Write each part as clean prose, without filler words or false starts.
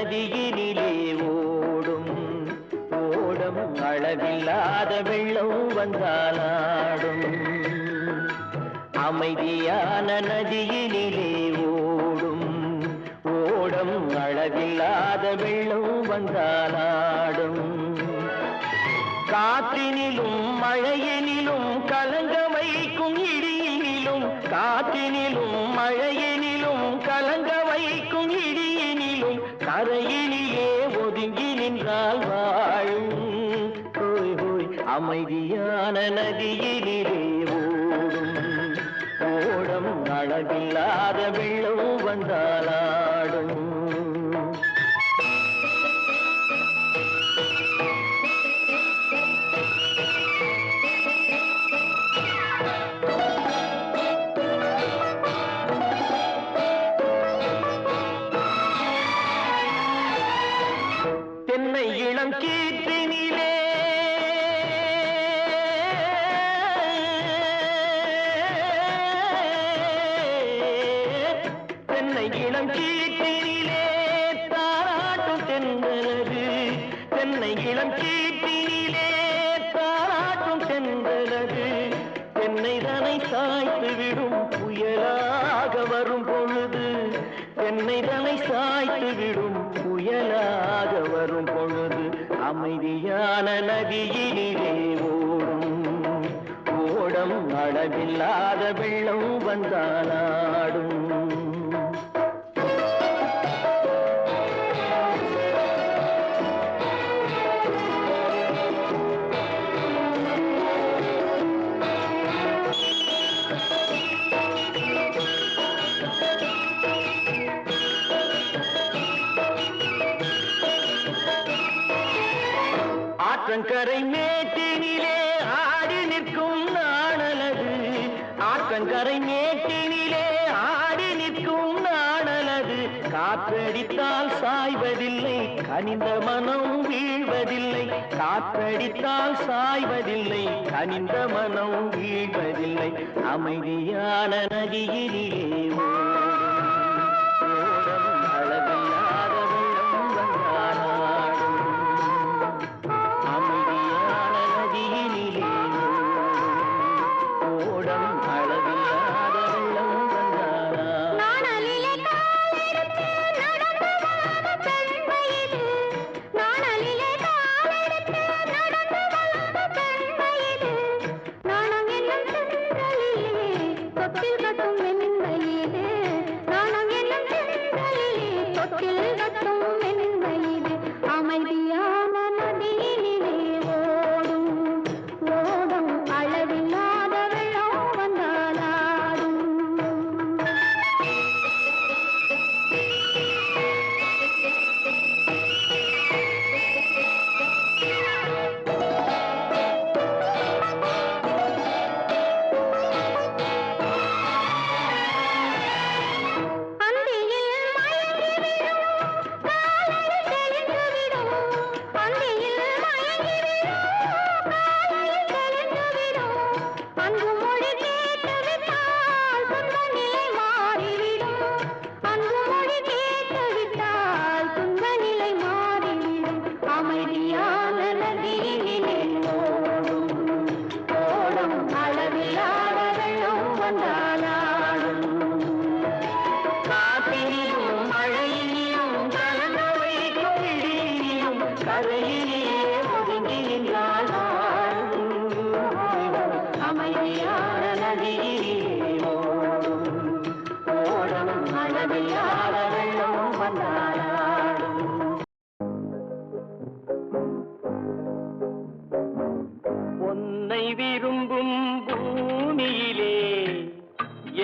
நதியினிலே ஓடும் ஓடம் அளவில்லாத வெள்ளம் வந்தாலாடும் அமைதியான நதியினிலே ஓடும் ஓடம் அளவில்லாத வெள்ளம் வந்தாலாடும் காற்றினிலும் மழையினிலும் கலங்க வைக்கும் இடியினிலும் காற்றினிலும் மழையினிலும் கலங்க வைக்கும் இடியினிலும் கரையினிலே ஒதுங்கி நின்றால் வாழும் ஹோய் ஹோய் அமைதியான நதியினிலே ஓடும் ஓடம் அளவில்லாத வெள்ளம் வந்தாலாடும் தென்னை இளம் கீற்றினிலே தென்னை இளம் கீற்றினிலே தாராட்டும் தென்றலது தென்னை இளம் கீற்றினிலே தாராட்டும் தென்றலது தென்னை தனை சாய்த்து விடும் புயலாக வரும் பொழுது தென்னை தனை சாய்த்து விடும் புயலாக வரும் பொழுது அமைதியான நதியினிலே ஓடும் ஓடம் அளவில்லாத வெள்ளம் வந்தாலாடும் ஆற்றங்கரை மேட்டினிலே ஆடி நிற்கும் நாணலது ஆற்றங்கரை மேட்டினிலே ஆடி நிற்கும் நாணலது காற்றடித்தால் சாய்வதில்லை கனிந்த மனம் வீழ்வதில்லை காற்றடித்தால் சாய்வதில்லை கனிந்த மனம் வீழ்வதில்லை அமைதியான நதியினிலே ஓடும் அளவில்லாத வெள்ளம் வந்தாலாடும் அமைதியான நதியினிலே ஓடம் அளவில்லாத வெள்ளம் வந்தாலாடும் நாணலிலே காலெடுத்து நடந்து வளர்ந்த பெண்மையிது நாணலிலே காலெடுத்து நடந்து வளர்ந்த பெண்மையிது நாணம் என்னும் செந்தலிலே தொட்டில் கட்டும் மென்மையிது நாணம் என்னும் செந்தலிலே தொட்டில் கட்டும் மென்மையிது அமைதியான நதியினிலே ஓடும் ஓடும் அளவில்லாத வெள்ளம் வந்தாலாடும் அந்தியில் மயங்கி விடும் காலையில் தெளிந்து விடும் அந்தியில் மயங்கி விடும் காலையில் தெளிந்து விடும் அன்பு மொழி கேட்டு விட்டால் துன்ப நிலை மாறிவிடும் அன்பு மொழி கேட்டு விட்டால் துன்ப நிலை மாறிவிடும் அமைதியான நதியினிலே ஓடும் ஓடும் அளவில்லாத வெள்ளம் வந்தாலாடும் காற்றினிலும் மழையினிலும் கலங்க வைக்கும் இடியினிலும் கரையிலே ஒதுங்கி நின்றால் வாழும் அமைதியான நதியிலே ஓடும் ஓடும் அளவில்லாத வெள்ளம் வந்தாலாடும் உன்னை விரும்பும் பூமியிலே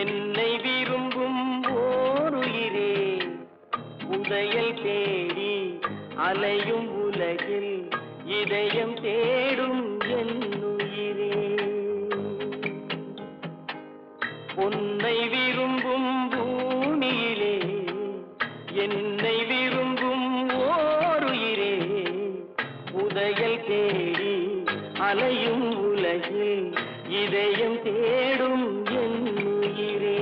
என்னை விரும்பும் ஓருயிரே உதயல் தேடி அலையும் உலகில் இதயம் தேடும் என்னுயிரே உன்னை விரும்பும் பூமியிலே என்னை விரும்பும் ஓருயிரே உதயல் தேடி அலையும் உலகில் இதயம் தேடும் என்னுயிரே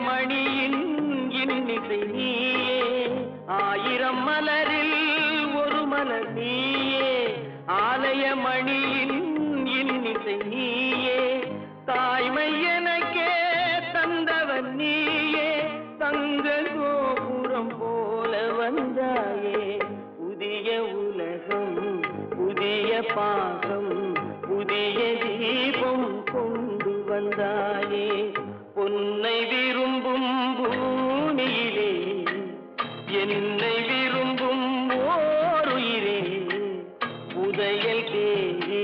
மணியின் இன்னிசை நீயே, ஆயிரம் மலரில் ஒரு மலர் நீயே, ஆலய மணியின் இன்னிசை நீயே, தாய்மை எனக்கே தந்தவன் நீயே, தங்க கோபுரம் போல வந்தாயே, புதிய உலகம் புதிய பாகம் புதிய தீபம் கொண்டு வந்தாயே, பொன்னை விரும்பும் பூமியிலே என்னை விரும்பும் ஓருயிரே, உதயல் தேடி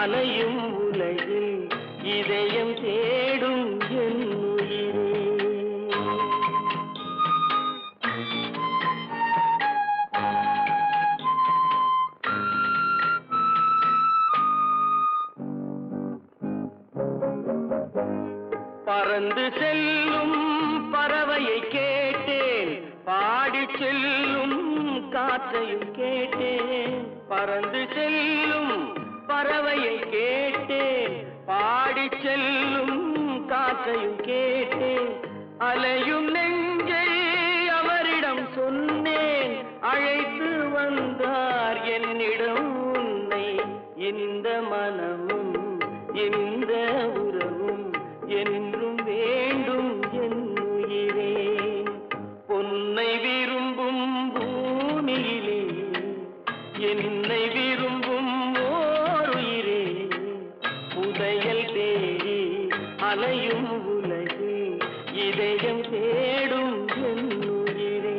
அலையும் உலகில் இதயம் தேடும் என் உயிரே. பறந்து செல்லும் பறவையை கேட்டேன், பாடி செல்லும் காற்றையும் கேட்டேன், பறந்து செல்லும் பறவையை கேட்டேன், பாடி செல்லும் காற்றையும் கேட்டேன், அலையும் நெஞ்சை அவரிடம் சொன்னேன், அழைத்து வந்தார் என்னிடம் உன்னை, இந்த மனமும் இந்த உறவும் என்றும் வேண்டும் என் உயிரே, பொன்னை விரும்பும் பூமியிலே என்னை விரும்பும் ஓருயிரே, புதையல் தேடி அலையும் உலகில் இதயம் தேடும் என் உயிரே.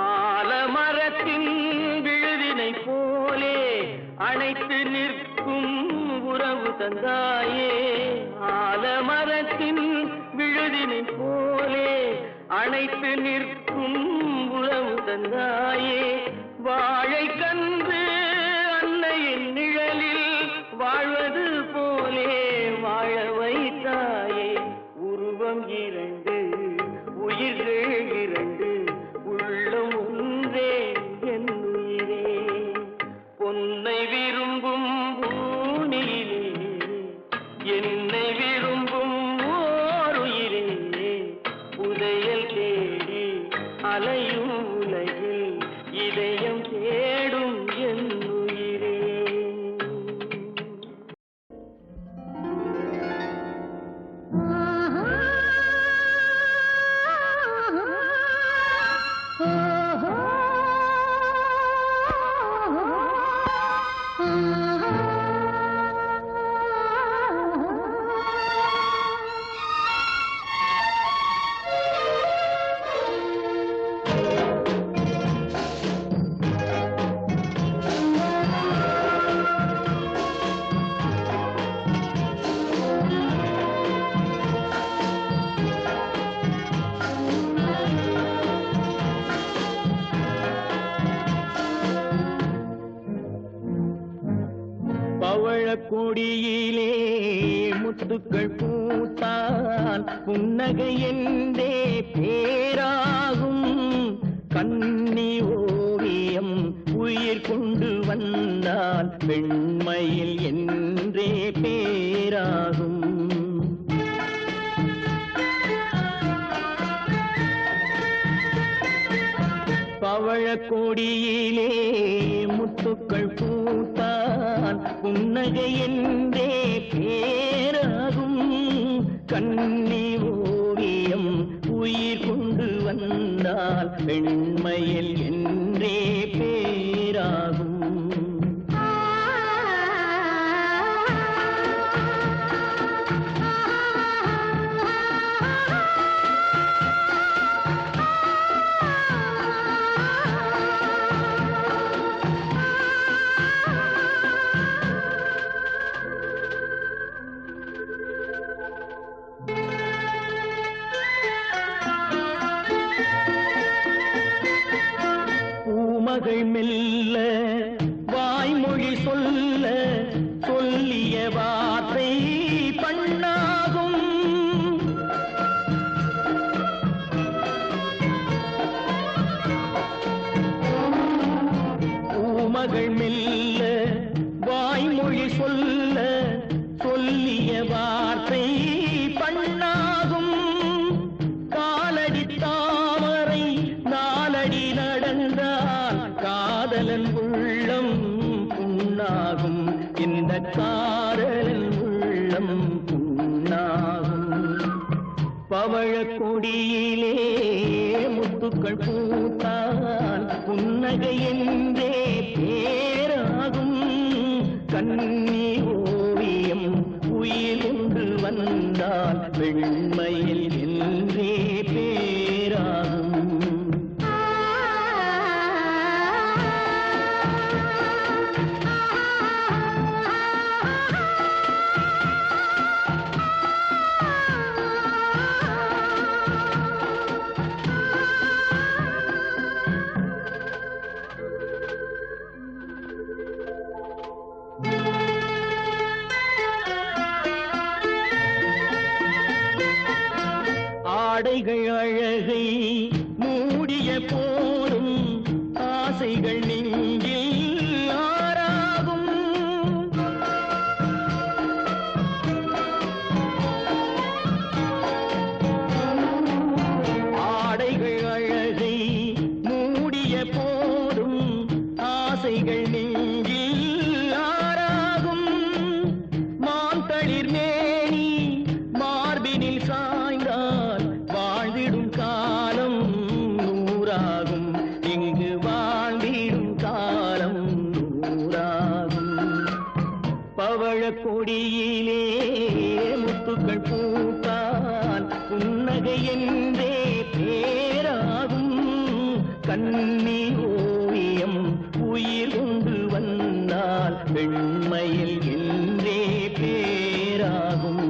ஆலமரத்தின் விழுதினை போலே அணைத்து நிற்கும் உறவு தந்தாயே, ஆலமரத்தின் விழுதினை போலே அணைத்து நிற்கும் உறவு தந்தாயே, வாழை கன்று அன்னையின் நிழலில் வாழ்வது போலே வாழ வைத்தாயே, உருவம் இரண்டு உயிர்கள் இரண்டு உள்ளம் ஒன்றே என் உயிரே, பொன்னை விரும்பும் பூமியிலே என்னை விரும்பும் ஓருயிரே, புதையல் தேடி அலையும் உலகில் இதயம் தேடும் என் உயிரே. கொடியிலே முத்துக்கள் பூத்தால் புன்னகை என்றே பேராகும், கன்னி ஓவியம் உயிர் கொண்டு வந்தால் பெண்மையில் என்றே பேராகும். பவழக்கொடியிலே முத்துக்கள் பூத்தான் புன்னகை என்றே பேராகும், கன்னி ஓவியம் உயிர் கொண்டு வந்தால் பெண்மையில் என்றே பேராகும். மகள் மெல்ல வாய்மொழி சொல்ல சொல்லிய வார்த்தை பண்ணாகும், வந்தால் காதலன் உள்ளம் புண்ணாகும், இந்த காதலன் உள்ளம் புண்ணாகும். பவழக் கொடியிலே முத்துக்கள் பூத்தால் புன்னகை என்றே பேராகும், கண்ணி ஓவியம் உயிர் கொண்டு வந்தால் வெண்மையில் என்றே பேராகும். ஆடைகள் அழகை மூடிய போதும் ஆசைகள் நெஞ்சில் ஆறாகும், ஆடைகள் அழகை மூடிய போதும் ஆசைகள் நெஞ்சில் ஆறாகும், மாந்தளிர் மேனி மார்பினில் சாய்ந்தால் வாழ்ந்திடும் காலம் நூறாகும், இங்கு வாழ்ந்திடும் காலம் நூறாகும். பவழக் கொடியிலே முத்துக்கள் பூத்தால் புன்னகை என்றே பேராகும், கண்ணி ஓவியம் உயிர் கொண்டு வந்தால் வெண்மையில் என்றே பேராகும்.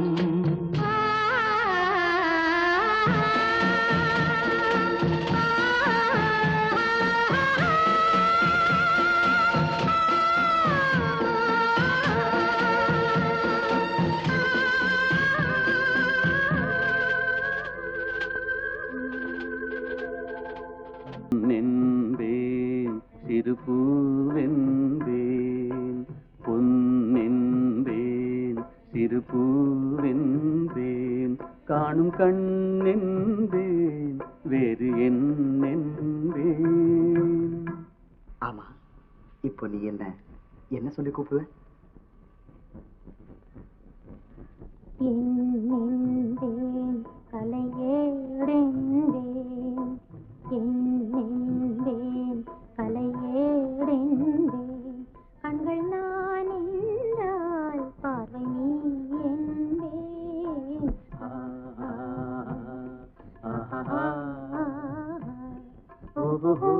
பொன்னென்பேன் சிறுபூவென்பேன், பொன்னென்பேன் சிறுபூவென்பேன், காணும் கண்ணென்பேன் வேறு என்னென்பேன். ஆமா, இப்போ நீ என்ன சொல்லி கூப்பிடுவ? என்னென்பேன் கலையேடென்பேன், என்னென்பேன் கலையேடென்பேன், கண்கள் நான் என்றால் பார்வை நீ என்பேன். ஓஹோ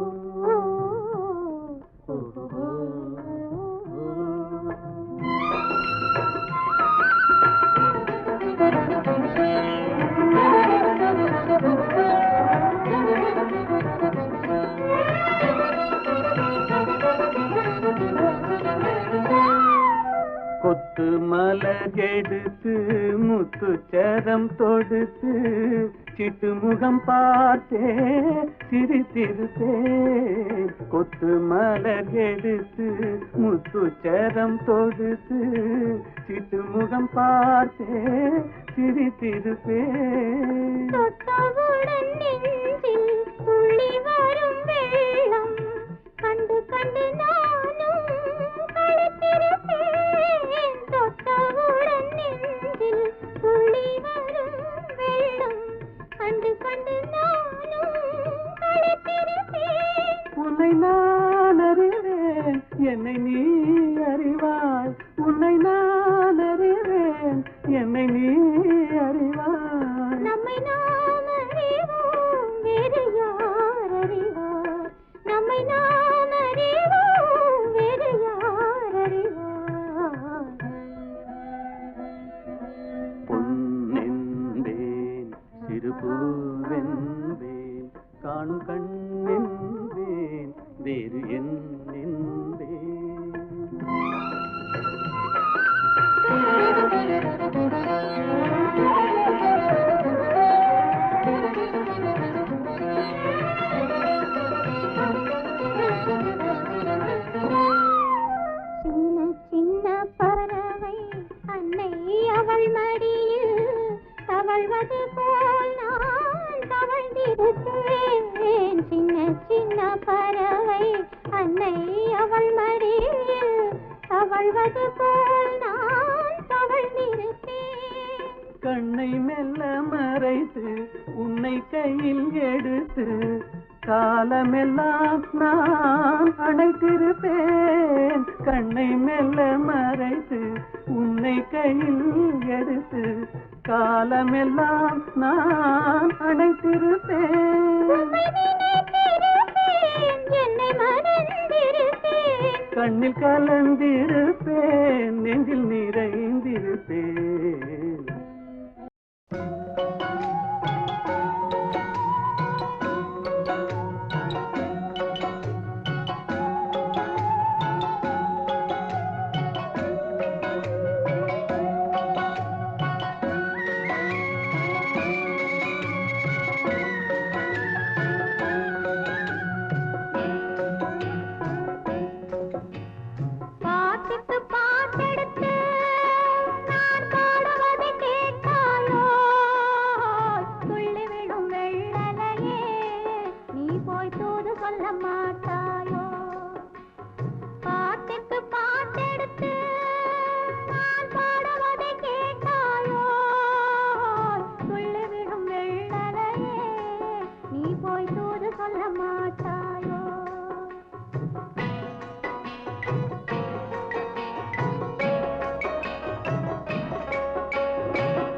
கொத்து மலகெடுத்து முத்துச்சரம் தொடுத்து சிட்டு முகம் பார்த்தே சிரித்திருப்பேன், கொத்து மலகெடுத்து முத்துச்சரம் தொடுத்து சிட்டு முகம் பார்த்தே சிரித்திருப்பேன். தொட்டவுடன் நெஞ்சில் துள்ளி வரும் வெள்ளம் கண்டு கண்டு நானும் களைத்திருப்பேன், தொட்டவுடன் நெஞ்சில் துள்ளி வரும் வெள்ளம் கண்டு கண்டு நானும் களைத்திருப்பேன். உன்னை நான் அறிவேன், என்னை நீ அறிவாய், உன்னை நான் அறிவேன், என்னை நீ அறிவாய். நம்மை நாம் அறிவோம், வேறு யார் அறிவார்? நம்மை நாம் அறிவோம், வேறு யார் அறிவார்? பொன்னென்பேன் சிறுபூவென்பேன், காணும் கண்ணென்பேன் வேறு என்னென்பேன். அன்னை அவள் மடியில் தவழ்வது போல் நான் தவழ்ந்திருப்பேன். கண்ணை மெல்ல மறைத்து உன்னை கையில் எடுத்து காலமெல்லாம் நான் அணைத்திருப்பேன். கண்ணை மெல்ல மறைத்து உன்னை கையில் எடுத்து காலமெல்லாம் நான் அணைத்திருப்பேன். என்னை மறந்திருப்பேன். கண்ணில் கலந்திருப்பேன், நெஞ்சில் நிறைந்திருப்பேன். பாட்டுக்கு பாட்டெடுத்து நான் பாடுவதை கேட்டாயோ? துள்ளி விடும் வெள்ளலையே நீ போய் தூது சொல்ல மாட்டாயோ? பாட்டுக்கு பாட்டெடுத்து நான் பாடுவதை கேட்டாயோ? துள்ளி விடும் வெள்ளலையே நீ போய் தூது சொல்ல மாட்டாயோ?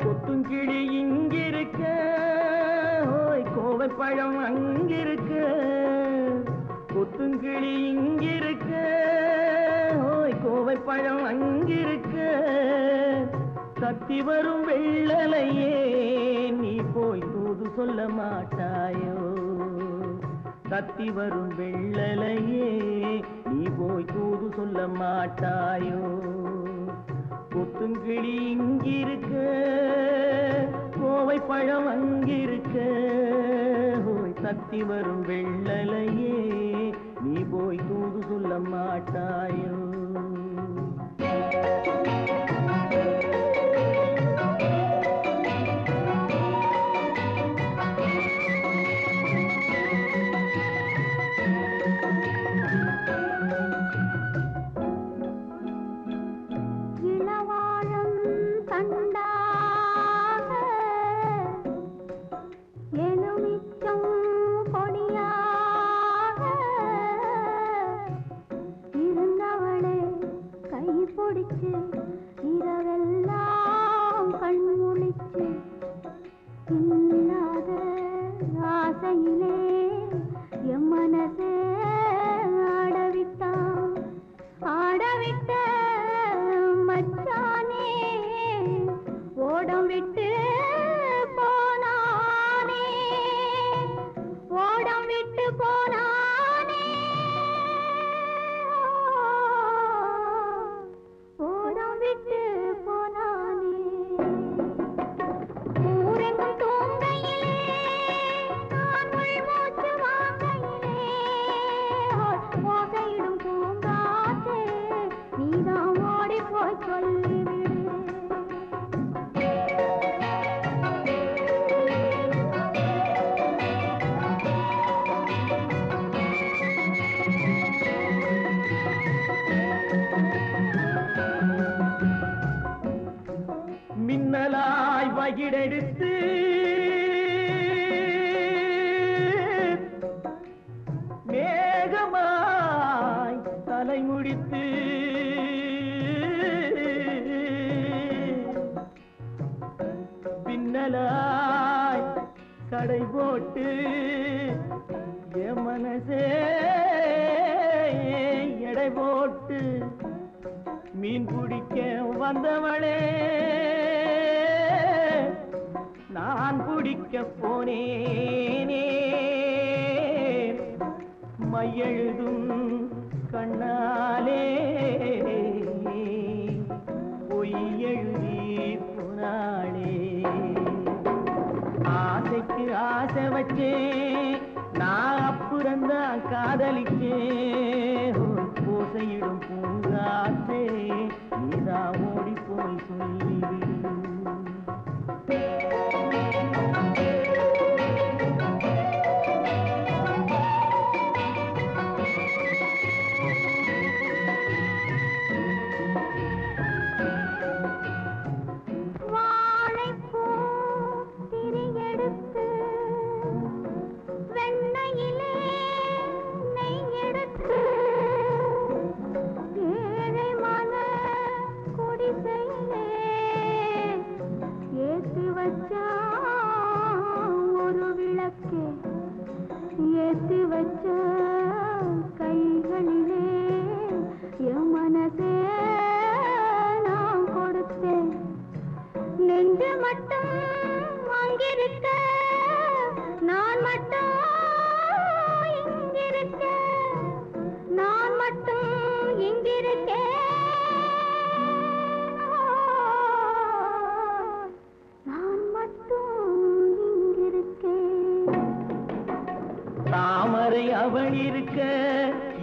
கொத்துங்கிளி இங்கிருக்க, ஓய் கோவை பழம் அங்கிருக்க. கொத்துங்கிளி இங்கிருக்க, ஓய் கோவை பழம் அங்கிருக்க. தத்தி வரும் வெள்ளலையே நீ போய் தூது சொல்ல மாட்டாயோ? தத்தி வரும் வெள்ளலையே நீ போய் தூது சொல்ல மாட்டாயோ? கொத்துங்கிளி இங்கிருக்க, கோவை பழம் அங்கிருக்க. ஓய் தத்தி வரும் வெள்ளலையே நீ போய் தூது சொல்ல மாட்டாயோ? இளவாழம் தண்டாக எலுமிச்சம் கொடியாக இருந்தவளே கை பிடிச்சு இரவெல்லாம் கண் முழிச்சு இல்லாத ஆசையிலே என் மனசே ஆடவிட்டான். ஆடவிட்ட மச்சானே ஓடம் விட்டு போனானே, ஓடம் விட்டு போனானே, ஓடம் விட்டு போனானே. ஊரெங்கும் தூங்கையிலே நான் உள்மூச்சு வாங்கையிலே ஓசையிடும் பூங்காற்றே நீதான் ஓடி போய் சொல்லிவிடு. மின்னலாய் வகிடெடுத்து மேகமாய் தலை முடித்து பின்னலாய் கடை போட்டு என் மனசே எடை போட்டு மீன் பிடிக்க வந்தவளே நான் பிடிக்க போனேனே. மையெழுதும் கண்ணாலே பொய் எழுதி போனாளே. ஆசைக்கு ஆசை வச்சே நான் அப்புறந்தான் காதலிச்சே. ஓசையிடும் பூங்காற்றே நீதான் ஓடி போய் சொல்லிவிடு.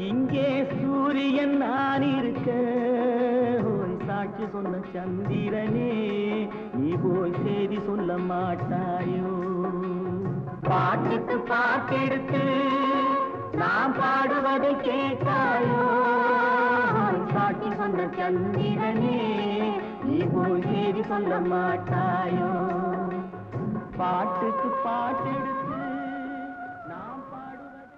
இங்கே சூரியன் நான் இருக்க ஓய் சாட்சி சொன்ன சந்திரனே நீ போய் செய்தி சொல்ல மாட்டாயோ பாட்டுக்கு பாட்டெடுத்து நான் பாடுவதை கேட்டாயோ சாட்சி சொன்ன சந்திரனே நீ போய் செய்தி சொல்ல மாட்டாயோ பாட்டுக்கு பாட்டெடுத்து நான் பாடுவதை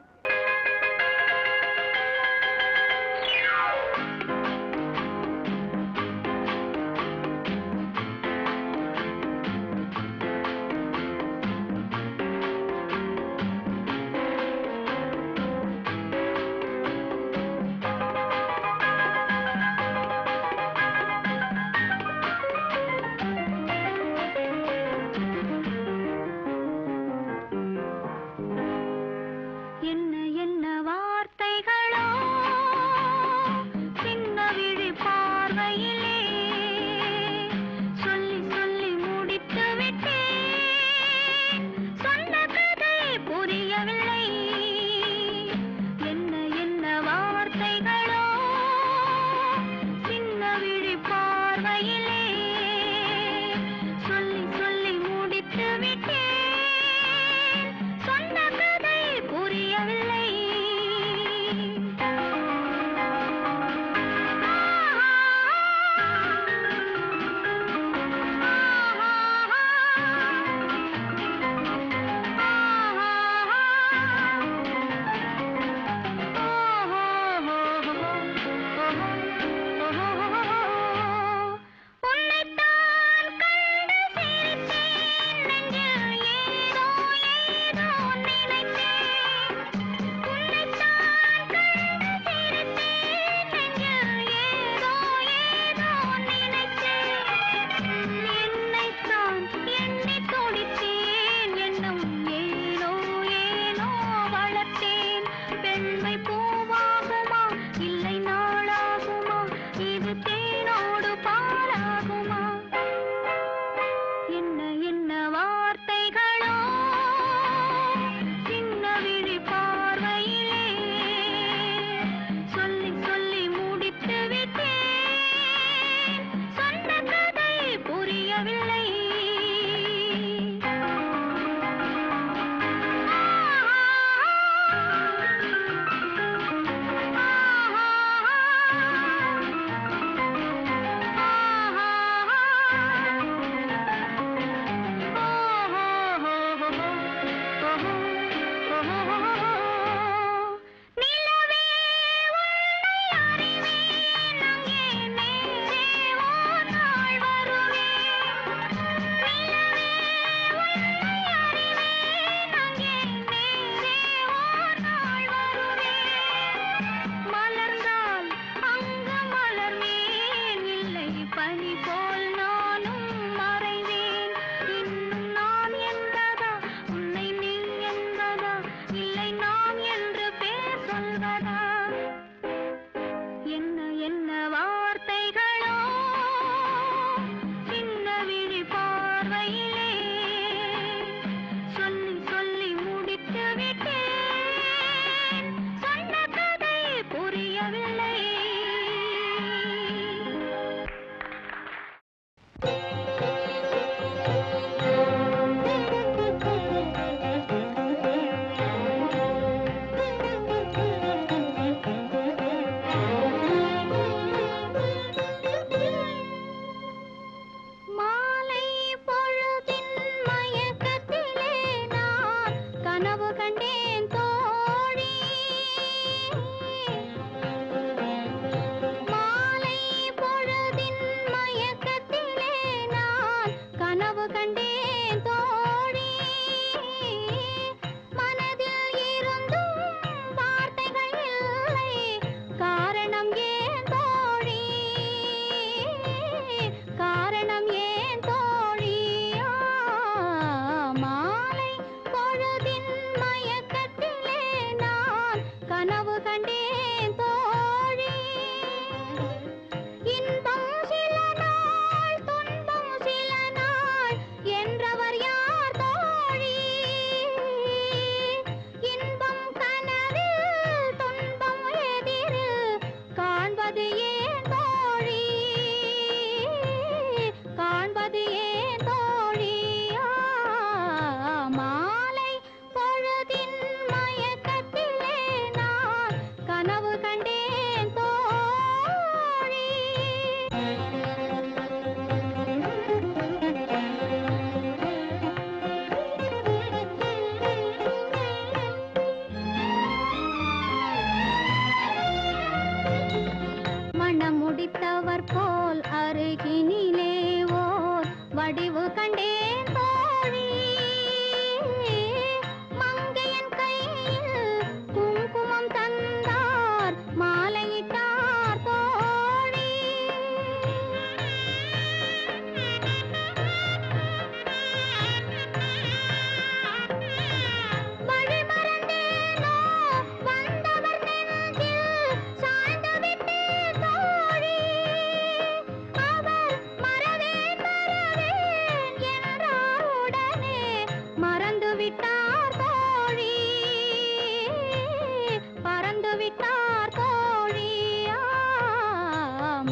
விட்டார் தோழியா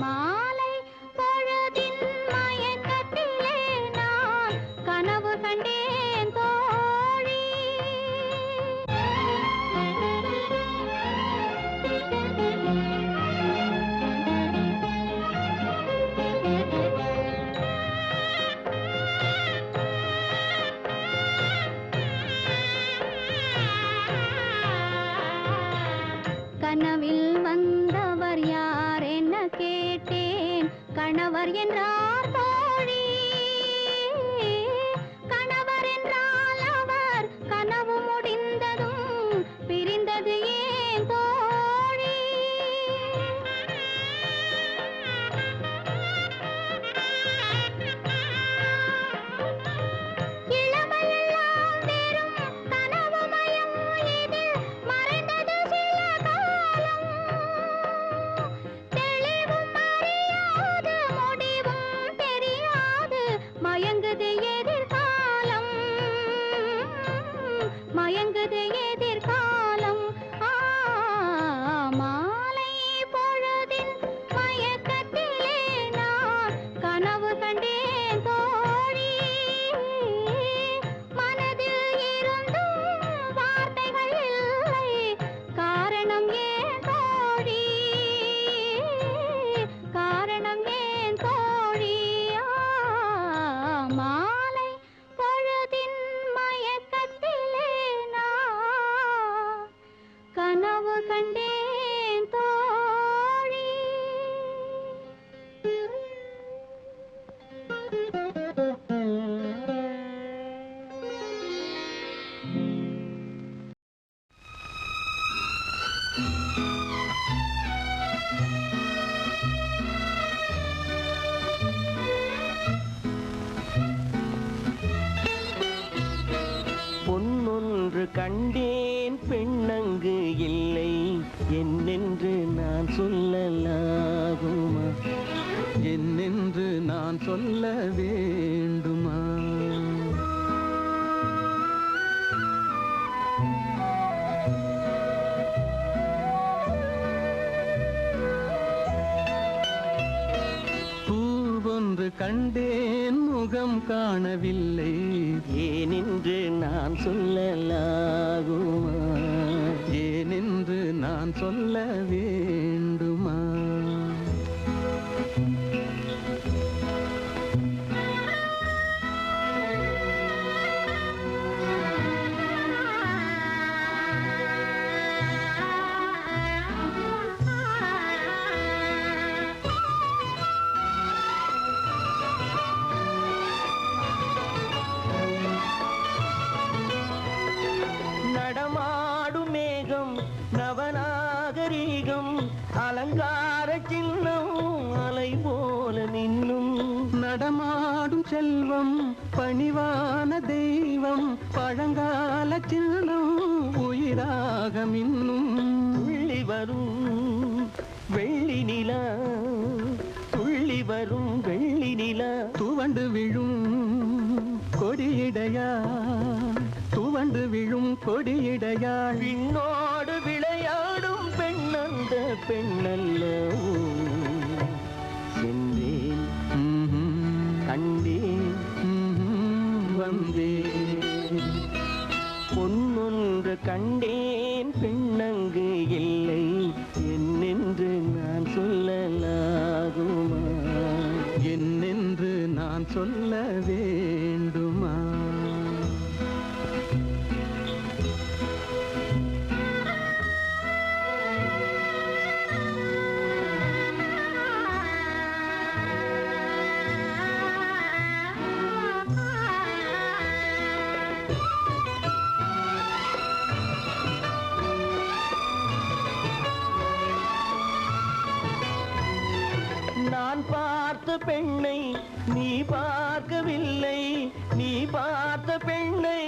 மாலை பொழுதின் மயக்கத்திலே நான் கனவு கண்டேன் தோழி கனவில் வந்தவர் யார் என்ன கேட்டேன் கணவர் என்றார் தோழி கணவர் என்றால் அவர் கனவு முடிந்ததும் பிரிந்தது ஏன் தோழி இளமையெல்லாம் வெறும் கனவுமயம் இதில் மறைந்தது சில காலம் தெளிவும் அறியாது முடிவும் தெரியாது மயங்குது எதிர்காலம் மயங்குது எதிர்காலம் மாலை பொழுதின் மயக்கத்திலே நான் கனவு கண்டேன் தோழி மனதில் இருந்தும் வார்த்தைகள் இல்லை காரணம் ஏன் தோழி காரணம் ஏன் தோழி மாலை பொழுதின் மயக்கத்திலே நான் கனவு கண்டேன் தோழி பொன்னொன்று கண்டேன் பெண்ணங்கு இல்லை என்னென்று நான் சொல்லலாகுமா என்னென்று நான் சொல்ல வேண்டுமா பூவொன்று கண்டேன் முகம் காணவில்லை ஏனென்று நான் சொல்லலாகுமா ஏனென்று நான் சொல்ல வேண்டுமா நடமாடும் மேகம் நவநாகரீகம் அலங்கார சின்னம் அலை போல மின்னும் நடமாடும் செல்வம் பணிவான தெய்வம் பழங்கால சின்னம் உயிராக மின்னும் துள்ளி வரும் வெள்ளி நிலா துள்ளி வரும் வெள்ளி நிலா துவண்டு விழும் கொடியிடையா துவண்டு விழும் கொடியிடையாள் பின்னோடு விளையாடும் பெண்ணந்த பெண்ணல்ல சென்றேன் கண்டேன் வந்தேன் பொன்னொன்று கண்டேன் பெண்ணங்கு இல்லை என்னென்று நான் சொல்லலாகுமா என்னென்று நான் சொல்ல வேண்டுமா நான் பார்த்த பெண்ணை நீ பார்க்கவில்லை நீ பார்த்த பெண்ணை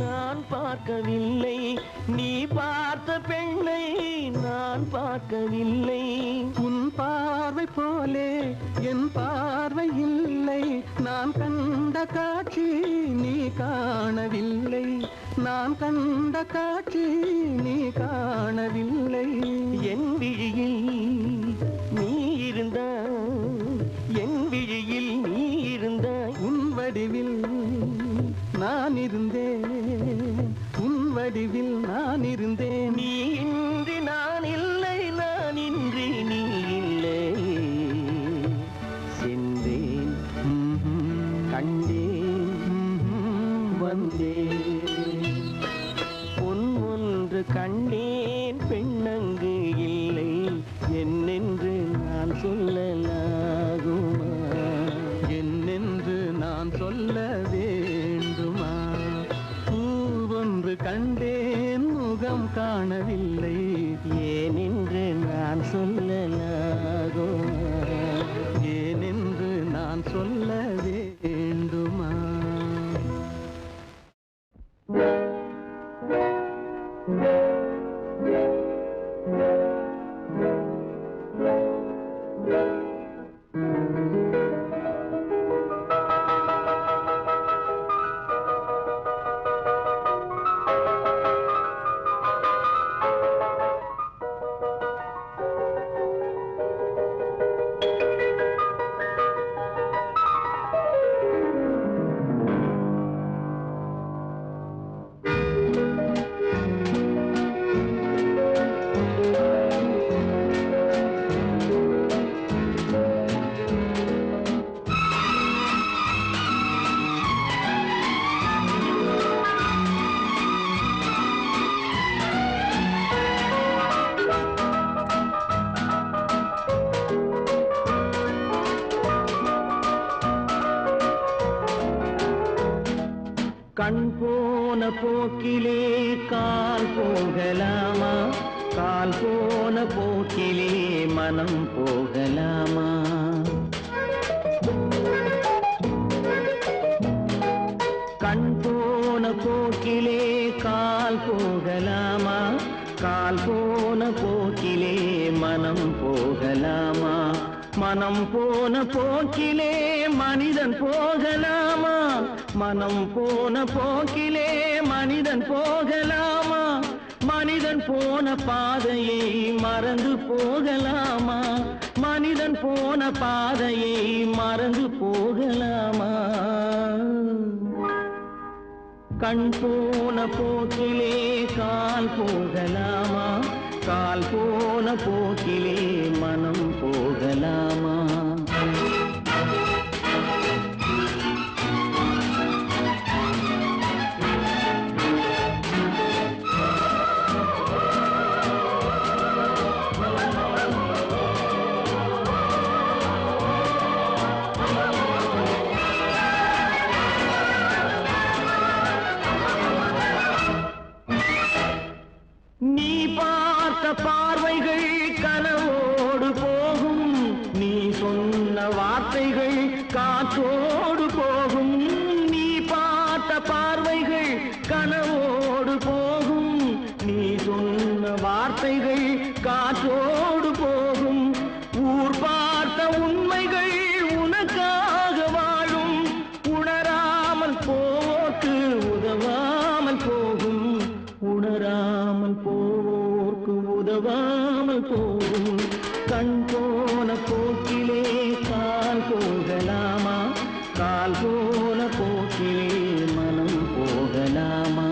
நான் பார்க்கவில்லை நீ பார்த்த பெண்ணை நான் பார்க்கவில்லை உன் பார்வை போலே என் பார்வை இல்லை நான் கண்ட காட்சி நீ காணவில்லை நான் கண்ட காட்சி நீ காணவில்லை என் விழியில் நீ இருந்தாய், என் விழியில் நீ இருந்தாய். உன் வடிவில் நான் இருந்தேன், உன் வடிவில் நான் இருந்தேன். நீ இன்றி நான் இல்லை, நான் இன்றி நீ இல்லை. சென்றேன், கண்டேன், வந்தேன். பொன் ஒன்று கண்டேன், பெண்ணங்கு இல்லை. என்னென்று நான் சொல்லலாகுமா? என்னென்று நான் சொல்ல வேண்டுமா? பூவொன்று கண்டேன், முகம் காணவில்லை. ஏனென்று நான் சொல்லலாகுமா? ஏனென்று நான் சொல்ல வேண்டுமா? கண் போன போக்கிலே கால் போகலாமா? கால் போன போக்கிலே மனம் போகலாமா? கண் போன போக்கிலே கால் போகலாமா? கால் போன போக்கிலே மனம் போகலாமா? மனம் போன போக்கிலே மனிதன் போகலாமா? மனம் போன போக்கிலே மனிதன் போகலாமா? மனிதன் போன பாதையை மறந்து போகலாமா? மனிதன் போன பாதையை மறந்து போகலாமா? கண் போன போக்கிலே கால் போகலாமா? கால் போன போக்கிலே மனம் போகலாமா? நீ பார்த்த பார்வைகள் கனவோடு போகும், நீ சொன்ன வார்த்தைகள் காற்றோடு போகும். நீ பார்த்த பார்வைகள் கனவோடு போகும், நீ சொன்ன வார்த்தைகள் காற்றோடு போகும். ஊர் பார்த்த உண்மைகள் உனக்காக வாழும், உணராமல் போக்கு உதவாமல் போகும். உணராமல் போவோர்க்கு உதவாமல் போகும். கண் போன போக்கிலே கால் போகலாமா? கால் போன போக்கிலே மனம் போகலாமா?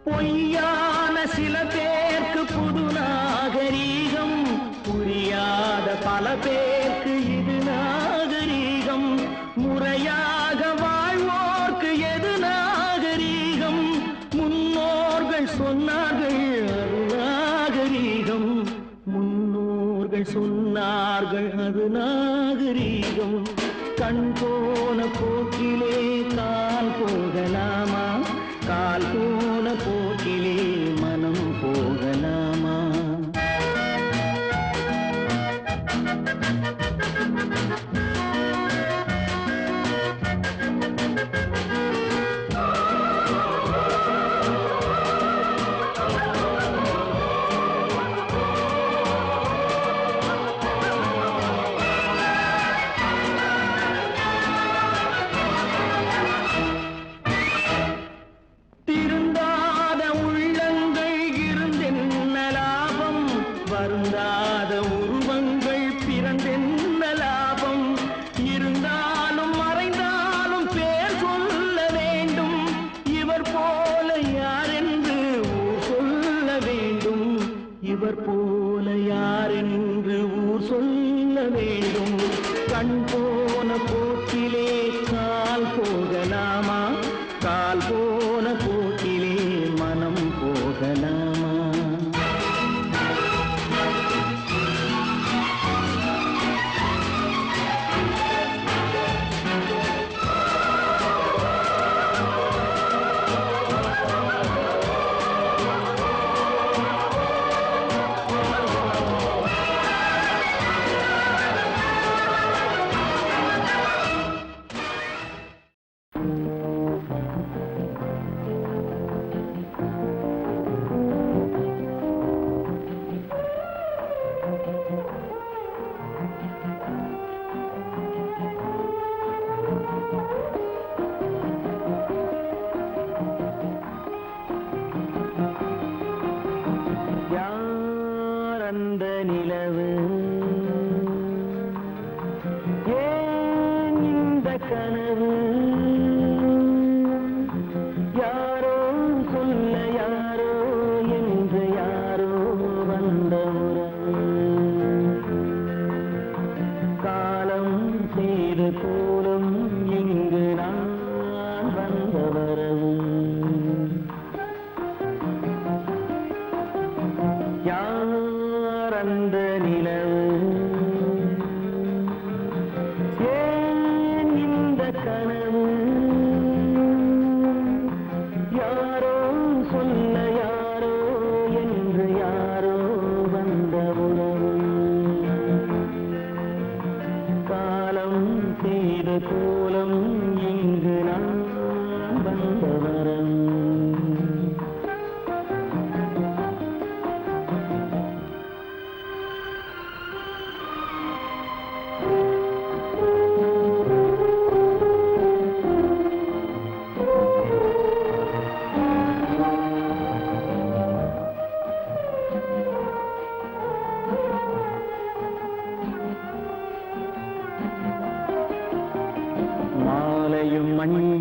பொய்யான சில பேருக்கு புது நாகரீகம், புரியாத பல பேருக்கு இது நாகரீகம். முறையாக வாழ்வோர்க்கு எது நாகரீகம்? முன்னோர்கள் சொன்னார்கள் அது நாகரீகம். முன்னோர்கள் சொன்னார்கள் அது நாகரீகம். கண் போன போக்கிலே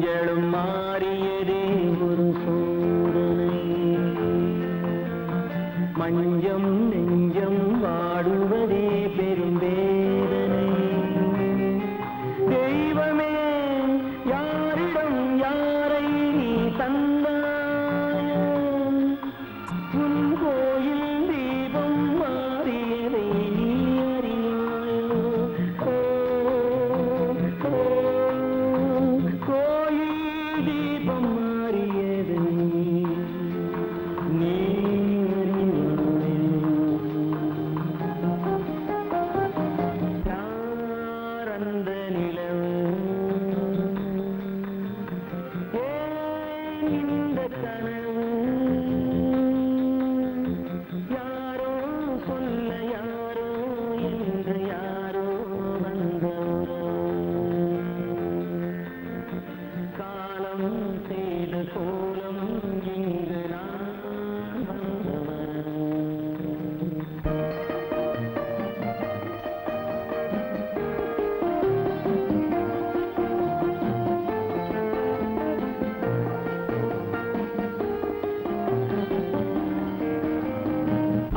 மஞ்சளும் மாறியதே ஒரு சோதனை மஞ்சம் நெஞ்சம் வாடுவதே பெரும் வேதனை தெய்வமே யாரிடம் யாரை நீ தந்தாயோ உன் கோயில் தீபம் மாறியதை நீ அறியாயோ கோயில் தீபம் மாறியதை நீ யாரந்த நிலவு ஏன் இந்த கனவு யாரோ சொல்ல யாரோ என்று யாரோ வந்த காலம் செய்த கோலம் இங்கு நான் வந்தவன்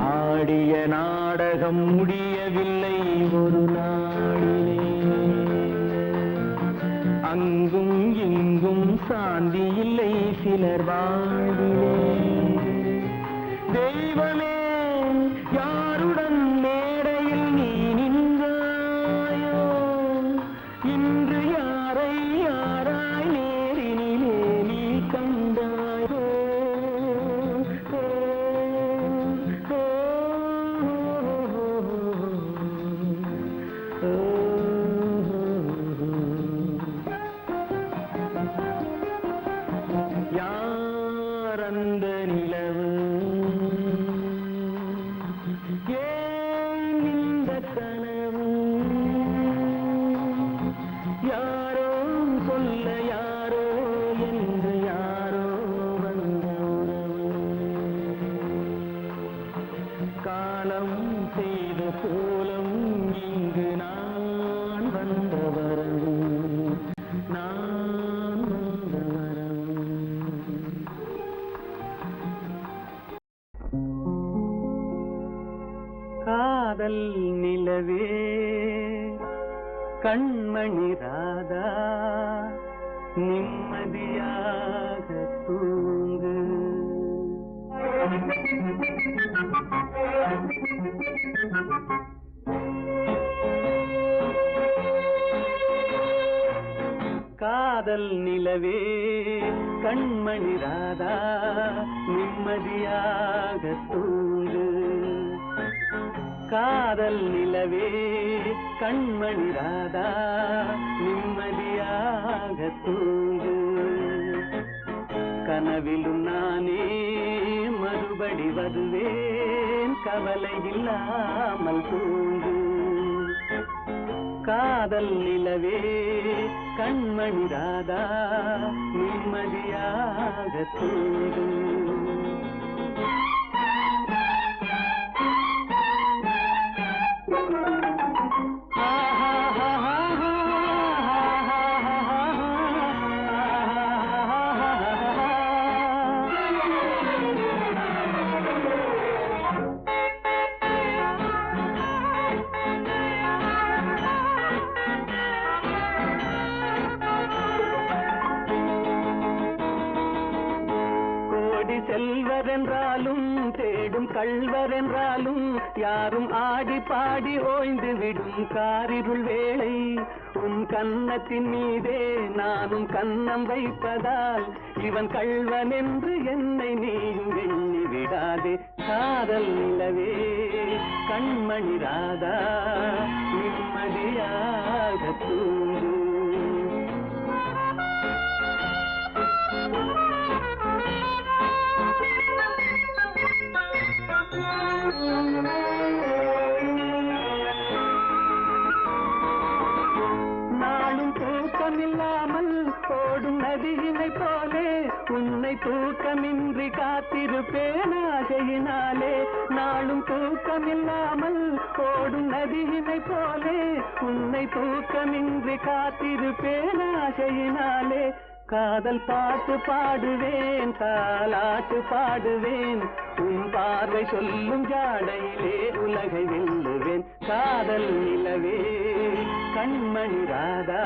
ஆடிய நாடகம் முடியவில்லை ஒரு நாளிலே அங்கும் இங்கும் சாந்தி இல்லை சிலர் வாழ்விலே தெய்வமே யாருடன் மேடையில் நீ நின்றாயோ இன்று யாரை யாராய் நேரினிலே நீ கண்டாயோ யாரந்த நிலவு ஏன் இந்த கனவு யாரோ சொல்ல யாரோ என்று யாரோ வந்த உறவு காலம் செய்த கோலம் இங்கு நான் வந்த வரவு நான் வந்த வரவு காதல் நிலவே கண்மணி ராதா நிம்மதியாக தூங்கு காதல் நிலவே கண்மணி ராதா நிம்மதியாக தூங்கு காதல் நிலவே கண்மணி ராதா நிம்மதியாக தூங்கு கனவிலும் நானே மறுபடி வருவேன் கவலை இல்லாமல் தூங்கு காதல் நிலவே கண்மணி ராதா நிம்மதியாக தூங்கு செல்வர் என்றாலும் தேடும் கள்வர் என்றாலும் யாரும் ஆடி பாடி ஓய்ந்து விடும் காரிருள் வேளை உன் கன்னத்தின் மீதே நானும் கன்னம் வைப்பதால் இவன் கள்வன் என்று என்னை நீயும் எண்ணி விடாதே காதல் நிலவே கண்மணி ராதா நிம்மதியாக தூங்கு நாளும் தூக்கமில்லாமல் ஓடும் நதியினை போலே உன்னை தூக்கமின்றி காத்திருப்பேன் ஆசையினாலே நாளும் தூக்கமில்லாமல் ஓடும் நதியினை போலே உன்னை தூக்கமின்றி காத்திருப்பேன் ஆசையினாலே காதல் பாட்டு பாடுவேன், தாலாட்டு பாடுவேன், உன் பார்வை சொல்லும் ஜாடையிலே உலகை வெல்லுவேன். காதல் நிலவே கண்மணி ராதா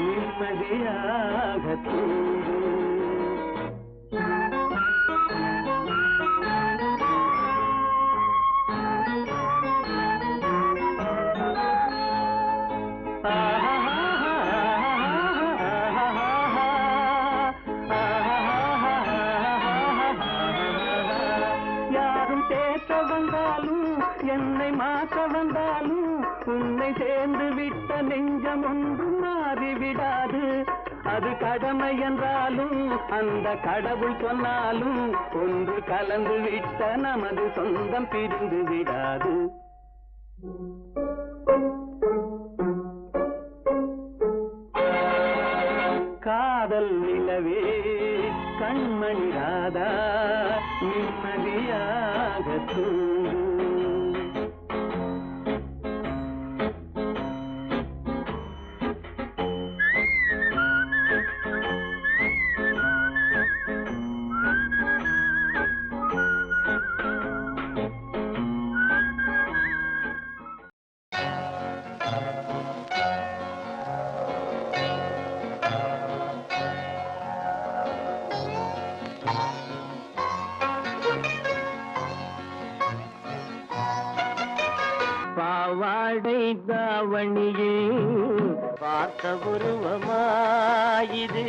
நிம்மதியாக தூங்கு. என்னை மாற்ற வந்தாலும் உன்னை சேர்ந்து விட்ட நெஞ்சம் ஒன்றும் மாறிவிடாது. அது கடமை என்றாலும் அந்த கடவுள் சொன்னாலும் ஒன்று கலந்து விட்ட நமது சொந்தம் பிரிந்து விடாது. காதல் நிலவே கண்மணி ராதா நிம்மதியாக தூங்கு. பாவாடை தாவணியில் பார்த்த உருவமாயிது,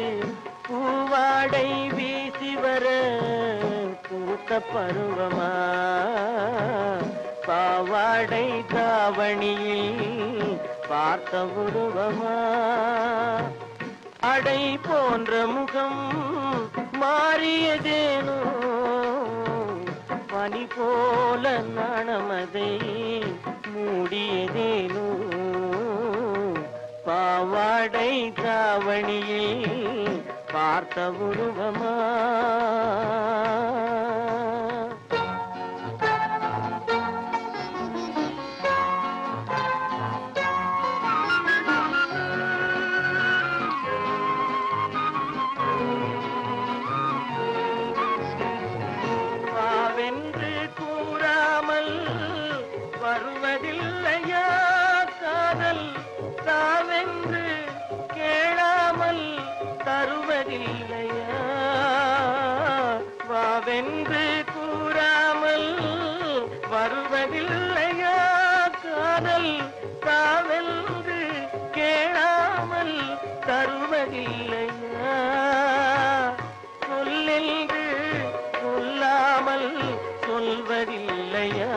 பூவாடை வீசி வர பூத்த பருவமா. பாவாடை தாவணியில் பார்த்த உருவமா, அடை போன்ற முகம் மாறியதேனோ, பனி போல நாணமதை மூடியதேனோ. பாவாடை தாவணியில் பார்த்த உருவமா. பாவென்று கூறாமல் வருவதில்லையா காதல், தாவென்று கேளாமல் தருவதில்லையா. வாவென்று கூறாமல் வருவதில்லையா காதல், தாவென்று கேளாமல் தருவதில்லையா. சொல்லென்று சொல்லாமல் சொல்வதில்லையா,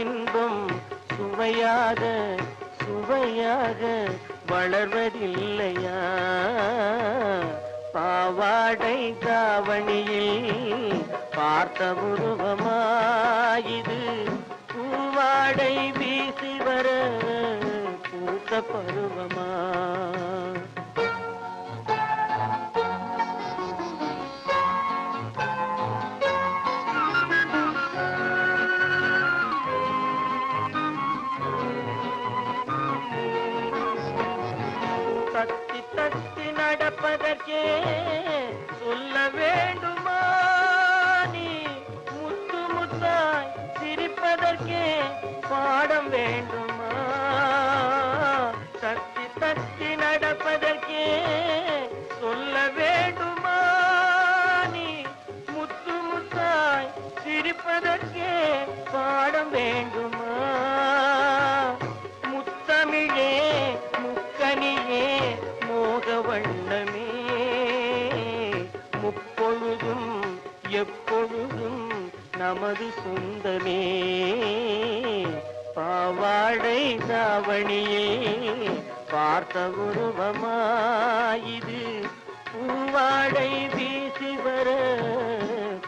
இன்பம் சுவையாக சுவையாக வளர்வதில்லையா. பாவாடை தாவணியில் பார்த்த உருவமாயிது, பூவாடை வீசி வர பூத்த பருவமா. தத்தி தத்தி நடப்பதற்கே சொல்ல வேண்டுமா நீ, முத்து முத்தாய் சிரிப்பதற்கே பாடம் வேண்டுமா. தத்தி தத்தி நடப்பதற்கே சொல்ல வேண்டுமா நீ, முத்து முத்தாய் சிரிப்பதற்கே பாடம் வேண்டுமா. முத்தமிழே முக்கனியே மோக வண்ணமே, முப்பொழுதும் எப்பொழுதும் நமது சொந்தமே. பாவாடை தாவணியே பார்த்த உருவமாயிது, பூவாடை வீசி வர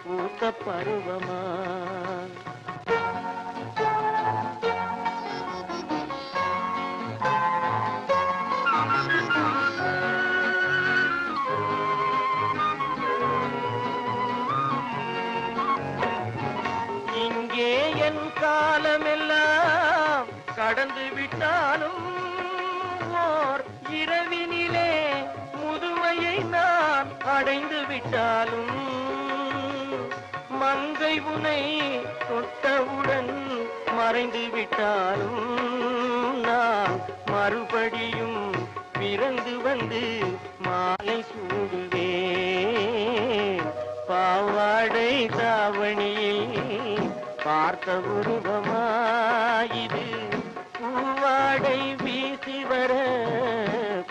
பூத்த பருவமா. இங்கே என் காலமெல்லாம் கடந்து விட்டாலும் ஓர் இரவினிலே முதுமையை நான் அடைந்து விட்டாலும் மங்கை உனை தொட்டவுடன் மறைந்து விட்டாலும் நான் மறுபடியும் பிறந்து வந்து மாலை சூடுவேன். பாவாடை தாவணியில் பார்த்த உருவமாயிது பூவாடை வீசி வர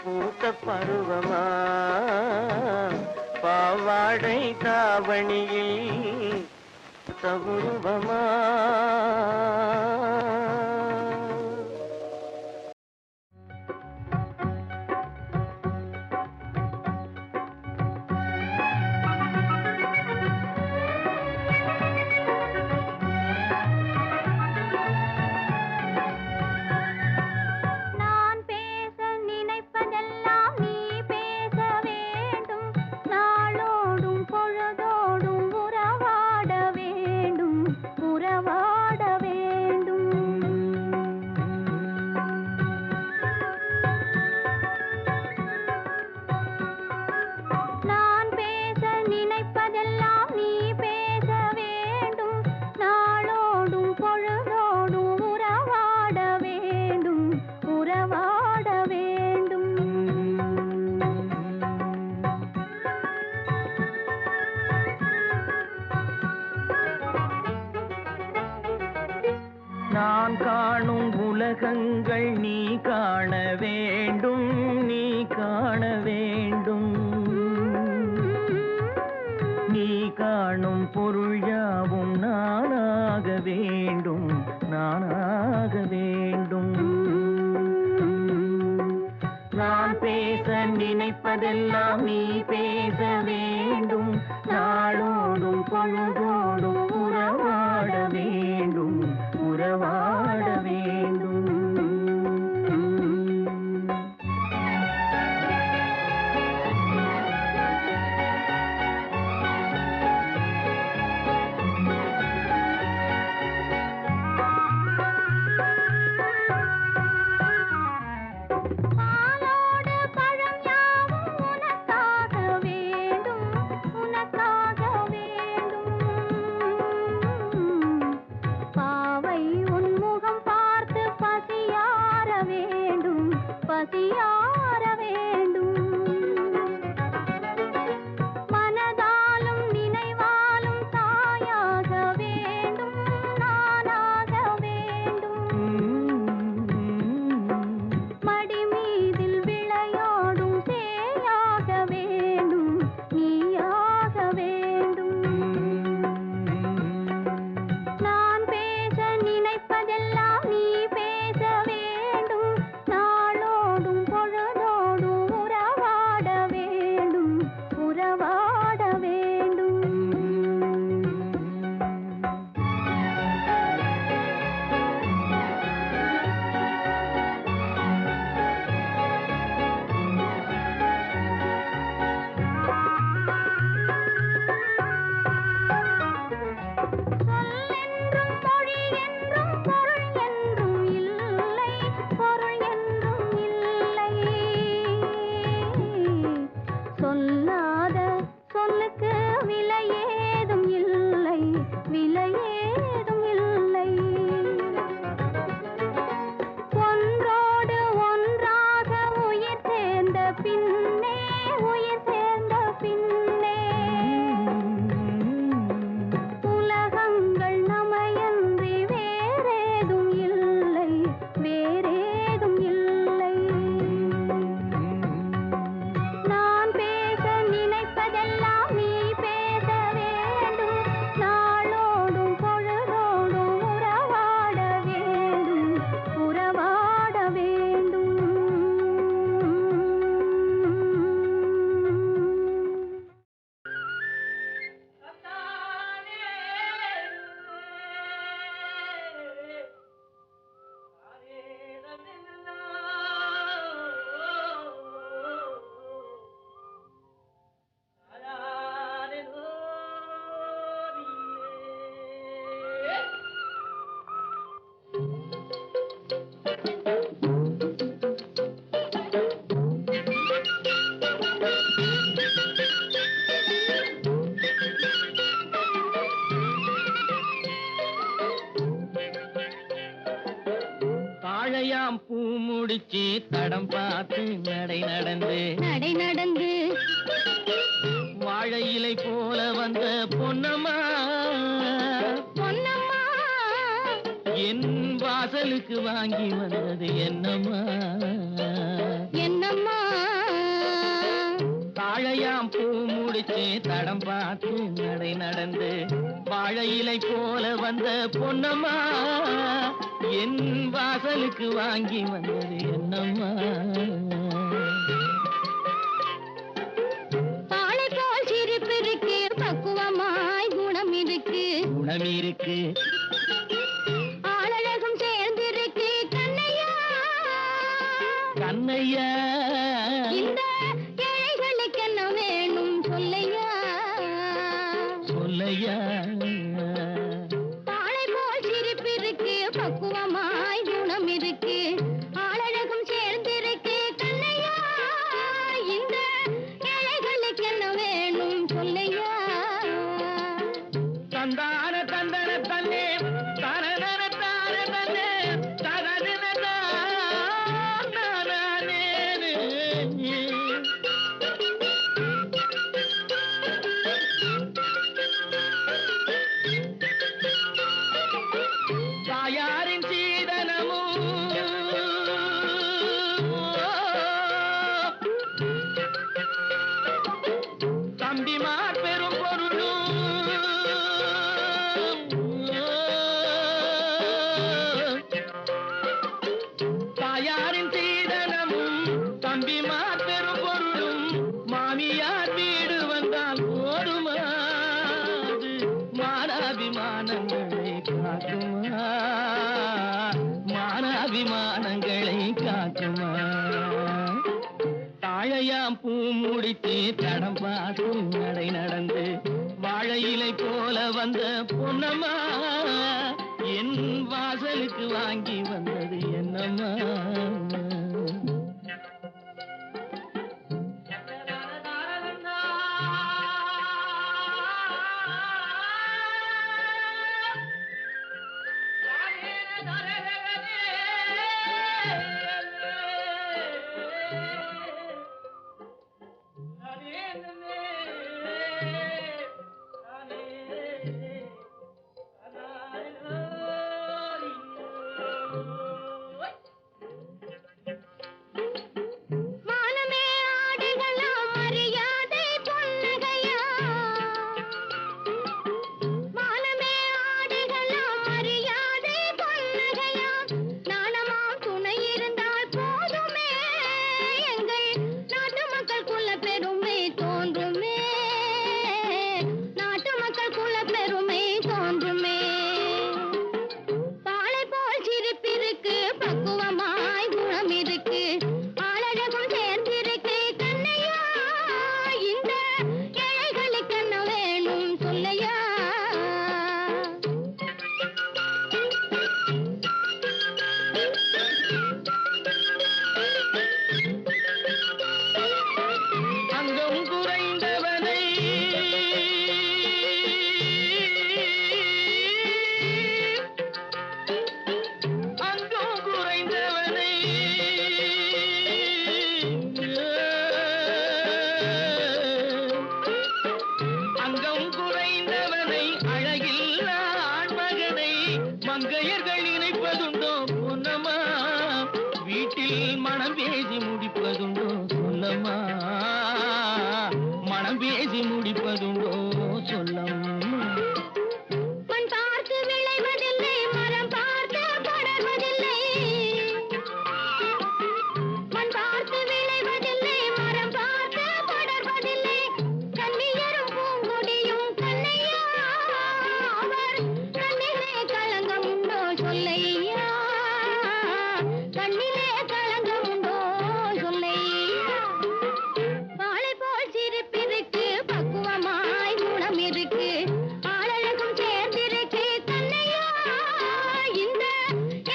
பூத்த பருவமா. பாவாடை தாவணியில் உருவமா. நான் காணும் உலகங்கள் நீ காண வேண்டும், நீ காண வேண்டும். நீ காணும் பொருள் யாவும் நானாக வேண்டும், நானாக வேண்டும். நான் பேச நினைப்பதெல்லாம் நீ பேச வேண்டும். நாளோடும் பொழுதோடும் உறவாட வேண்டும், உறவாட வேண்டும். நினைப்பதெல்லாம் நீ பேச வேண்டும். நாளோடும் பொழுதோடும் முடிச்சு தடம் பார்த்து நடை நடந்து வாழை இலை போல வந்த பொன்னம்மா என் வாசலுக்கு வாங்கி வந்தது என்னம்மா தாழையாம் பூ முடிச்சு தடம் பார்த்து நடை நடந்து வாழை இலை போல வந்த பொன்னம்மா என் வாசலுக்கு வாங்கி வந்தது என்னம்மா பக்குவமாய் குணம் இருக்கு ஆளழகும் சேர்ந்திருக்கு கண்ணையா இந்த ஏழைகளுக்கு என்ன வேணும் சொல்லையா தாளை போல் சிரிப்பு இருக்கு பக்குவமாய் குணம் இருக்கு ஆளழகும் சேர்ந்திருக்கு கண்ணையா இந்த ஏழைகளுக்கு என்ன வேணும் சொல்லையா தந்தான தந்தன தன்னே தனதன தான தன்னே தனதன தானே தாயாரின் சீதனமும் தம்பிமார் பெரும் பொருளும் தாயாரின் சீதனமும் தம்பிமார் பெரும் பொருளும் மாமியார் வீடு வந்தால் ஓடுமாது மானாபிமானங்களை காக்குமா மானாபிமானங்களை காக்குமா தாழையாம் பூ முடித்து தடம் பார்த்து நடை நடந்து வாழை இலை போல வந்த பொன்னம்மா என் வாசலுக்கு வாங்கி வந்தது என்னம்மா மங்கையர்கள் நினைப்பதுண்டோ பொன்னம்மா வீட்டில் மனம் பேசி முடிப்பதுண்டோ சொல்லம்மா மனம் பேசி முடிப்பதுண்டோ சொல்லம்மா மண் பார்த்து விளைவதில்லை மரம் பார்த்து படர்வதில்லை மண் பார்த்து விளைவதில்லை மரம் பார்த்து படர்வதில்லை கண்ணியரும் பூங்குடியும் கண்ணையா அவர் கண்ணிலே களங்கம் உண்டோ சொல்லையா கண்ணிலே களங்கம் உண்டோ சொல்லையா வாழை போல் சிரிப்பிருக்கு பக்குவமாய் குணம் இருக்கு ஆளழகும் சேர்ந்திருக்கு கண்ணையா இந்த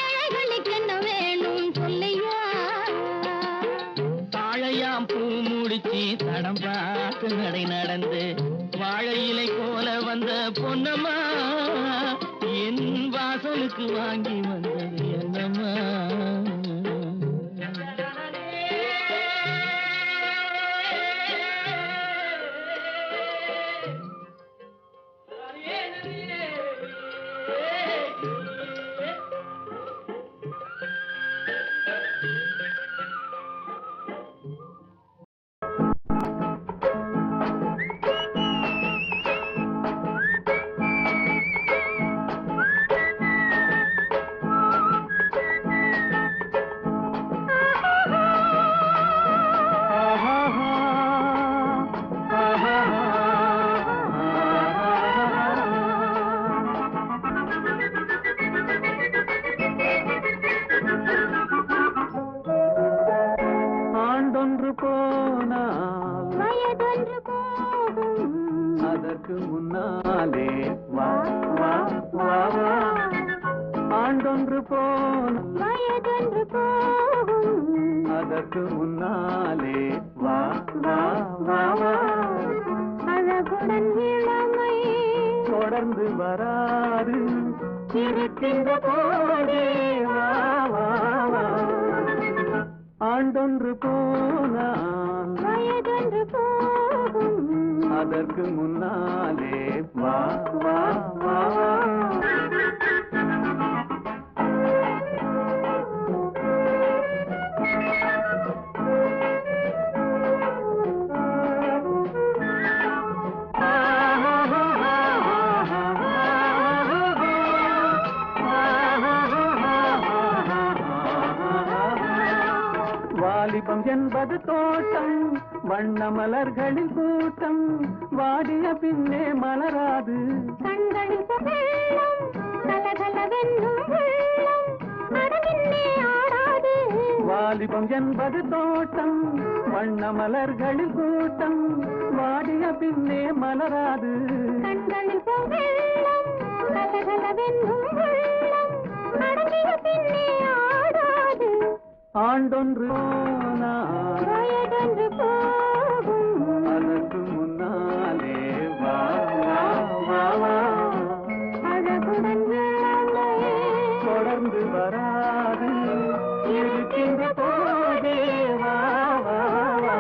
ஏழைகளுக்கு என்ன வேணும் சொல்லையா தாழையாம் பூ முடிச்சு தடம் பார்த்து நடை நடந்து வாழை இலை போல வந்த பொன்னம்மா என் வாசலுக்கு வாங்கி வந்தது என்னம்மா அதற்கு முன்னாலே வா வா வா வா ஆண்டொன்று போன வயதொன்று போகும் அதற்கு முன்னாலே வா வா வா வா அழகுடன் இளமை தொடர்ந்து வராது இருக்கின்ற போதே வா வா வா ஆண்டொன்று போனால் வயதொன்று போகும் அதற்கு முன்னாலே வா வா வா வா வாலிபம் என்பது தோட்டம் வண்ண மலர்களின் கூட்டம் வாடிய பின்னே மலராது கண்களில் வெள்ளம் கலகலவென்னும் வெள்ளம் அடகின்னே ஆடாது வாலிபம் என்பது தோட்டம் வண்ண மலர்களின் கூட்டம் வாடிய பின்னே மலராது கண்களில் வெள்ளம் கலகலவென்னும் வெள்ளம் அடங்கிய பின்னே ஆடாது ஆண்டொன்று வயதொன்று போகும் அதற்கு முன்னாலே வா வா வா வா அழகுடன் இளமை தொடர்ந்து வராது இருக்கின்ற போதே வா வா வா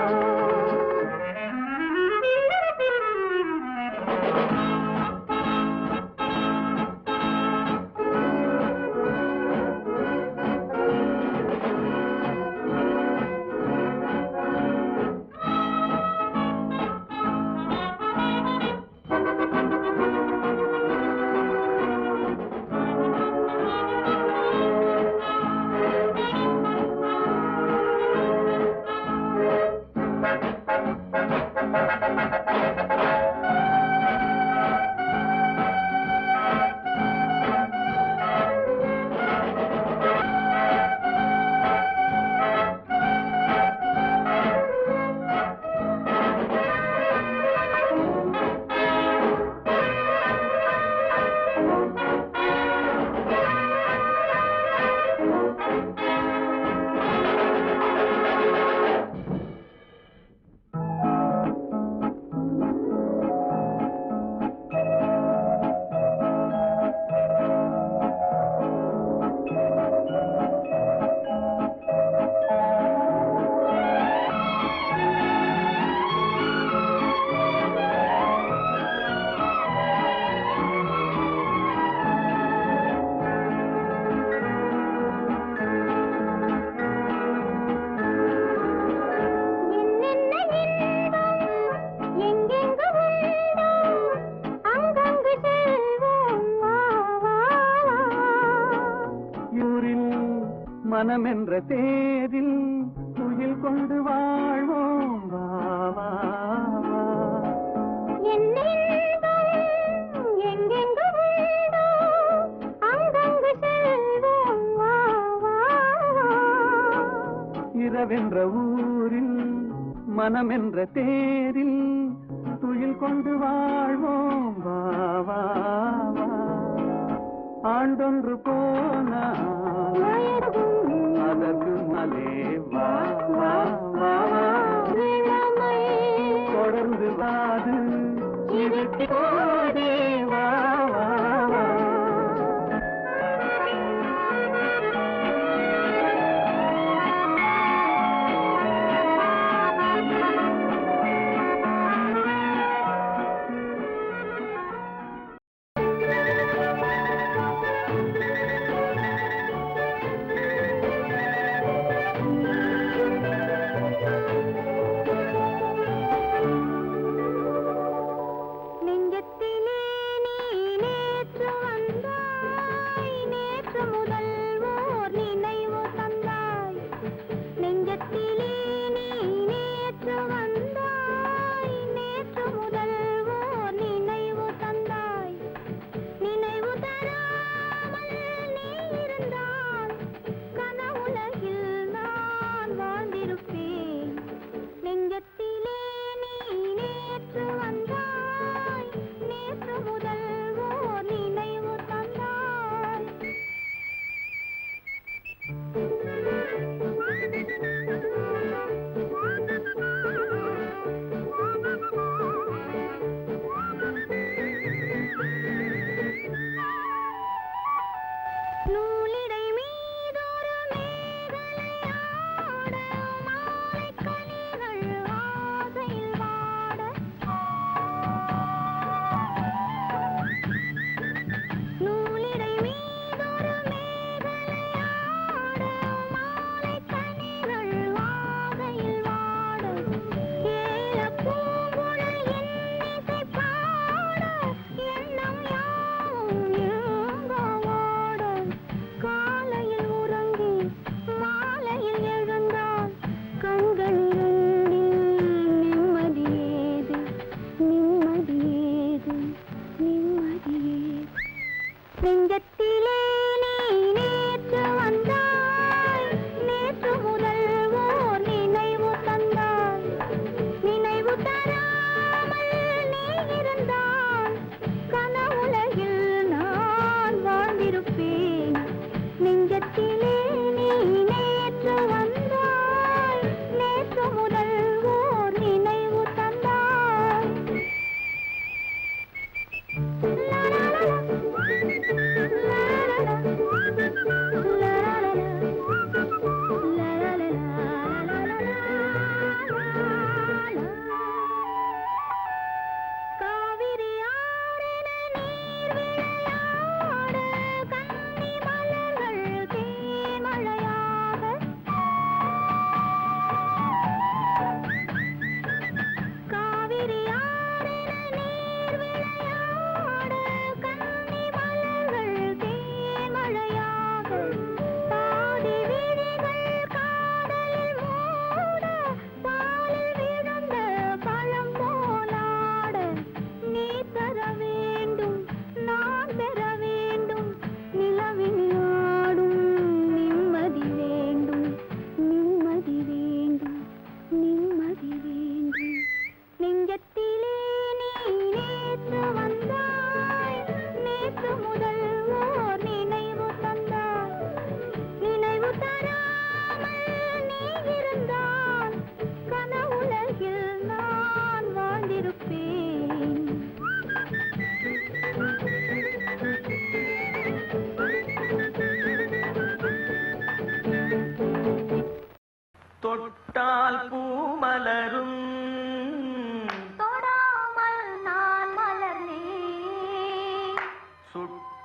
மனம் என்ற தேரில் துயில் கொண்டு வாழ்வோம் வா வா வா. இரவென்ற ஊரில் மனம் என்ற தேரில் துயில் கொண்டு வாழ்வோம் வா வா வா. ஆண்டொன்று போனால் அதற்கு மலே வா வா வா வா. தொடர்ந்து வாது இதற்கு போதே வா வா வா. நெஞ்சத்திலே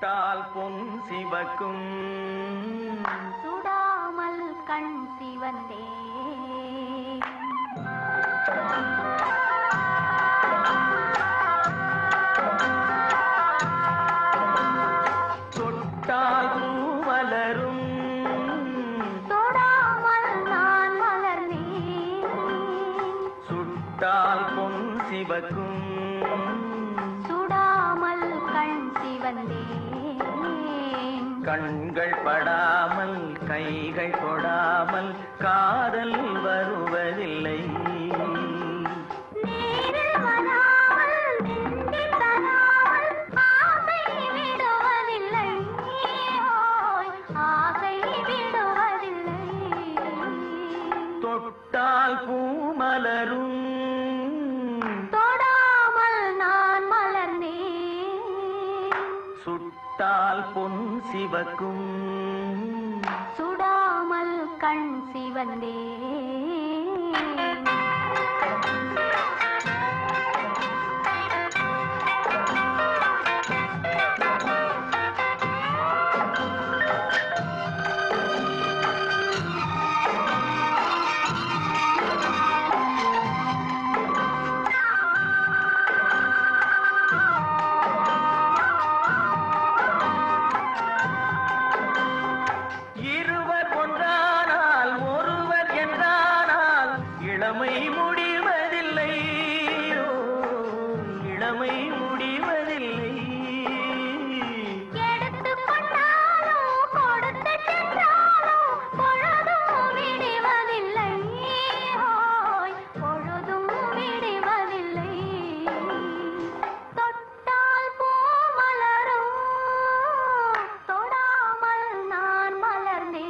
சுட்டால் பொன் சிவக்கும் சுடாமல் கண் சிவந்தே தொட்டால் பூ மலரும் தொடாமல் நான் மலர்ந்தேன் சுட்டால் பொன் சிவக்கும் சுடாமல் கண் சிவந்தேன் கண்கள் படாமல் கைகள் தொடாமல் காதல் வருவதில்லை நேரில் வராமல் நெஞ்சில் தராமல் ஆசை விடுவதில்லை ஓய் ஆசை விடுவதில்லை தொட்டால் பூ மலரும் தொடாமல் நான் மலர்ந்தேன் சுட்டால் பொன் சிவக்கும் சுடாமல் கண் சிவந்தேன் இருவர் ஒன்றானால் ஒருவர் என்றானால் இளமை முடிவதில்லை ஓ, இளமை முடிவதில்லை எடுத்துக் கொண்டாலும் கொடுத்து சென்றாலும் பொழுதும் விடுவதில்லை ஓய் பொழுதும் விடுவதில்லை தொட்டால் பூ மலரும் தொடாமல் நான் மலர்ந்தேன்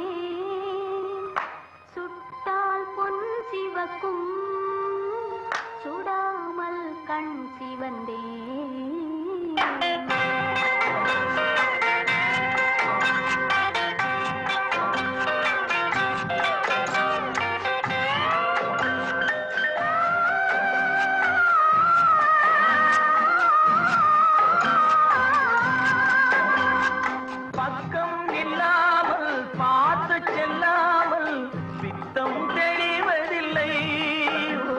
சுட்டால் பொன் சிவக்கும் சுடாமல் கண் சிவந்தேன் பக்கம் இல்லாமல் பார்த்து செல்லாமல் பித்தம் தெளிவதில்லை ஓ,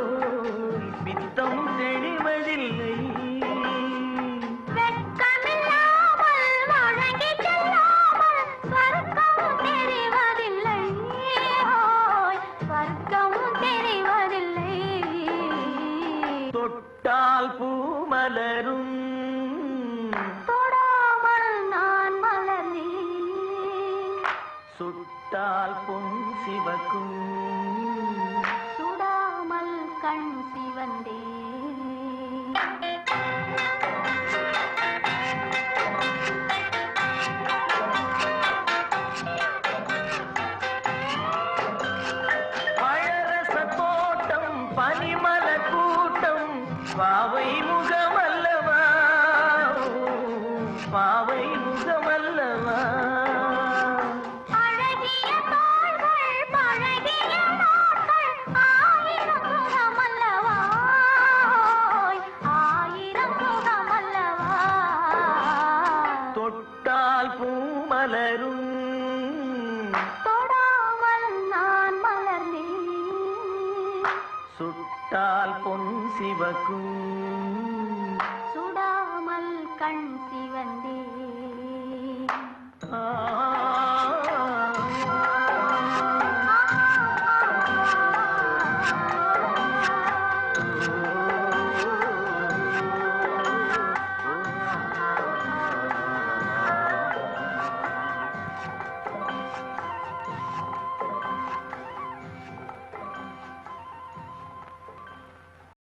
பித்தம் தெளிவதில்லை வெட்கமில்லாமல் வழங்கிச் செல்லாமல் ஸ்வர்க்கம் தெரிவதில்லை ஓய் ஸ்வர்க்கம் தெரிவதில்லை தொட்டால் பூ மலரும் தொடாமல் நான் மலர்ந்தேன் சுட்டால் பொன் சிவக்கும் சுடாமல் கண் சிவந்தேன் பழரச தோட்டம் பனிமல கூட்டம் பாவை முகமல்லவா ஓ, பாவை முகமல்லவா அழகிய தாள்கள் பழகிய நாட்கள் ஆயிரம் முகமல்லவா ஓய் ஆயிரம் முகமல்லவா தொட்டால் பூ மலரும் தொடாமல் நான் மலர்ந்தேன் சுட்டால் பொன் சிவக்கும் சுடாமல் கண் சிவந்தேன் ஆ